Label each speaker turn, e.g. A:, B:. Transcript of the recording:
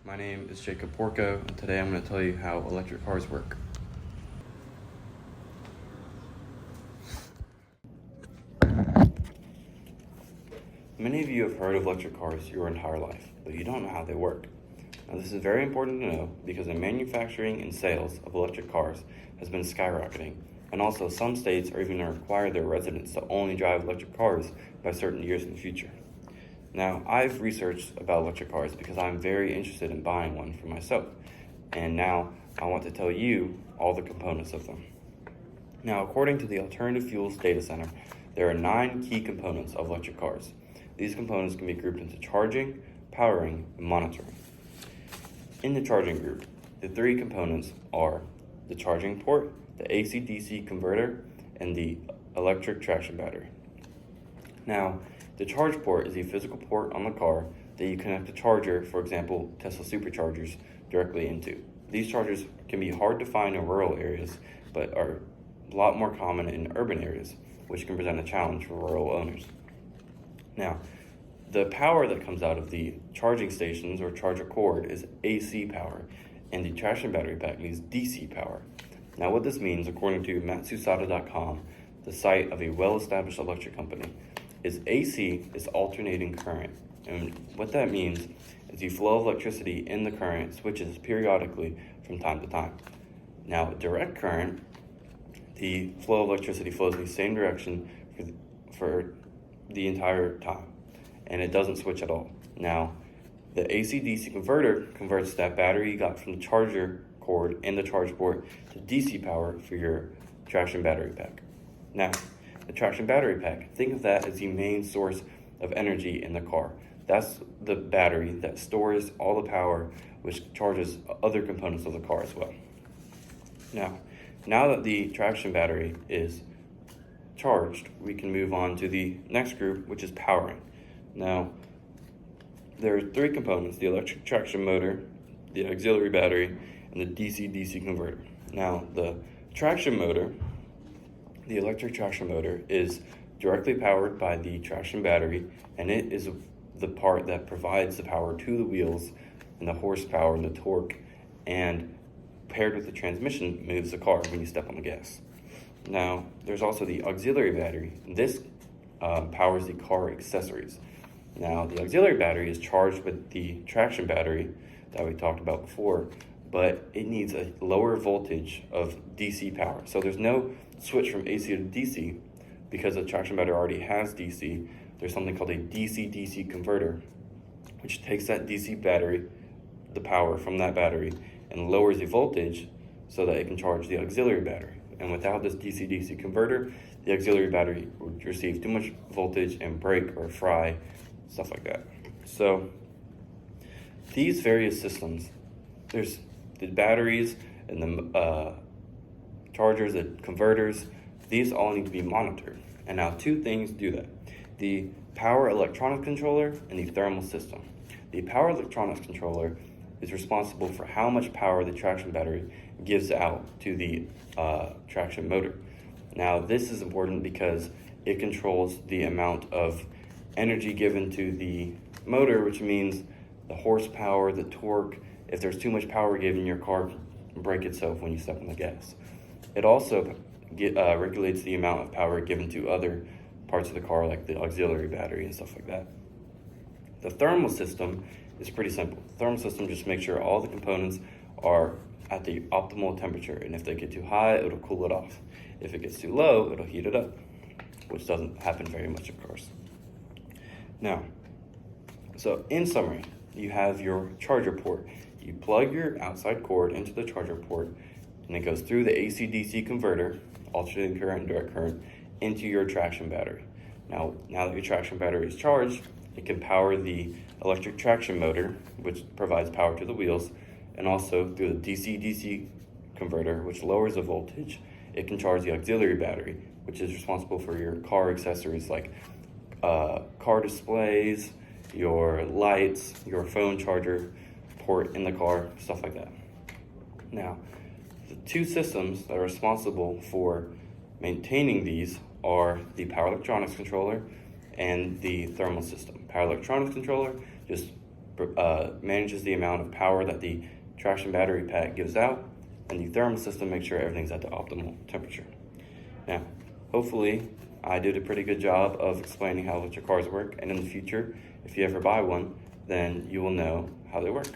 A: My name is Jacob Porco, and today I'm going to tell you how electric cars work. Many of you have heard of electric cars your entire life, but you don't know how they work. Now, this is very important to know because the manufacturing and sales of electric cars has been skyrocketing, and also some states are even going to require their residents to only drive electric cars by certain years in the future. Now, I've researched about electric cars because I'm very interested in buying one for myself, and now I want to tell you all the components of them. Now, according to the Alternative Fuels Data Center, there are 9 key components of electric cars. These components can be grouped into charging, powering, and monitoring. In the charging group, the 3 components are the charging port, the AC-DC converter, and the electric traction battery. Now, the charge port is a physical port on the car that you connect a charger, for example, Tesla superchargers, directly into. These chargers can be hard to find in rural areas, but are a lot more common in urban areas, which can present a challenge for rural owners. Now, the power that comes out of the charging stations or charger cord is AC power, and the traction battery pack needs DC power. Now, what this means, according to Matsusada.com, the site of a well-established electric company, is AC is alternating current. And what that means is the flow of electricity in the current switches periodically from time to time. Now, direct current, the flow of electricity flows in the same direction for the entire time, and it doesn't switch at all. Now, the AC-DC converter converts that battery you got from the charger cord and the charge port to DC power for your traction battery pack. Now, the traction battery pack, think of that as the main source of energy in the car. That's the battery that stores all the power, which charges other components of the car as well. Now that the traction battery is charged, we can move on to the next group, which is powering. Now, there are 3 components: the electric traction motor, the auxiliary battery, and the DC-DC converter. Now, the traction motor, the electric traction motor, is directly powered by the traction battery, and it is the part that provides the power to the wheels and the horsepower and the torque, and paired with the transmission moves the car when you step on the gas. Now, there's also the auxiliary battery. This powers the car accessories. Now, the auxiliary battery is charged with the traction battery that we talked about before, but it needs a lower voltage of DC power. So there's no switch from AC to DC because the traction battery already has DC. There's something called a DC-DC converter, which takes that DC battery, the power from that battery, and lowers the voltage so that it can charge the auxiliary battery. And without this DC-DC converter, the auxiliary battery would receive too much voltage and break or fry, stuff like that. So these various systems, there's the batteries and the chargers, the converters, these all need to be monitored. And now 2 things do that: the power electronics controller and the thermal system. The power electronics controller is responsible for how much power the traction battery gives out to the traction motor. Now, this is important because it controls the amount of energy given to the motor, which means the horsepower, the torque. If there's too much power given, your car can break itself when you step on the gas. It also regulates the amount of power given to other parts of the car, like the auxiliary battery and stuff like that. The thermal system is pretty simple. The thermal system just makes sure all the components are at the optimal temperature, and if they get too high, it'll cool it off. If it gets too low, it'll heat it up, which doesn't happen very much, of course. Now, so in summary, you have your charger port. You plug your outside cord into the charger port, and it goes through the AC-DC converter, alternating current and direct current, into your traction battery. Now that your traction battery is charged, it can power the electric traction motor, which provides power to the wheels, and also through the DC-DC converter, which lowers the voltage, it can charge the auxiliary battery, which is responsible for your car accessories like car displays, your lights, your phone charger port in the car, stuff like that. Now, the 2 systems that are responsible for maintaining these are the power electronics controller and the thermal system. Power electronics controller just manages the amount of power that the traction battery pack gives out, and the thermal system makes sure everything's at the optimal temperature. Now, hopefully, I did a pretty good job of explaining how electric cars work, and in the future, if you ever buy one, then you will know how they work.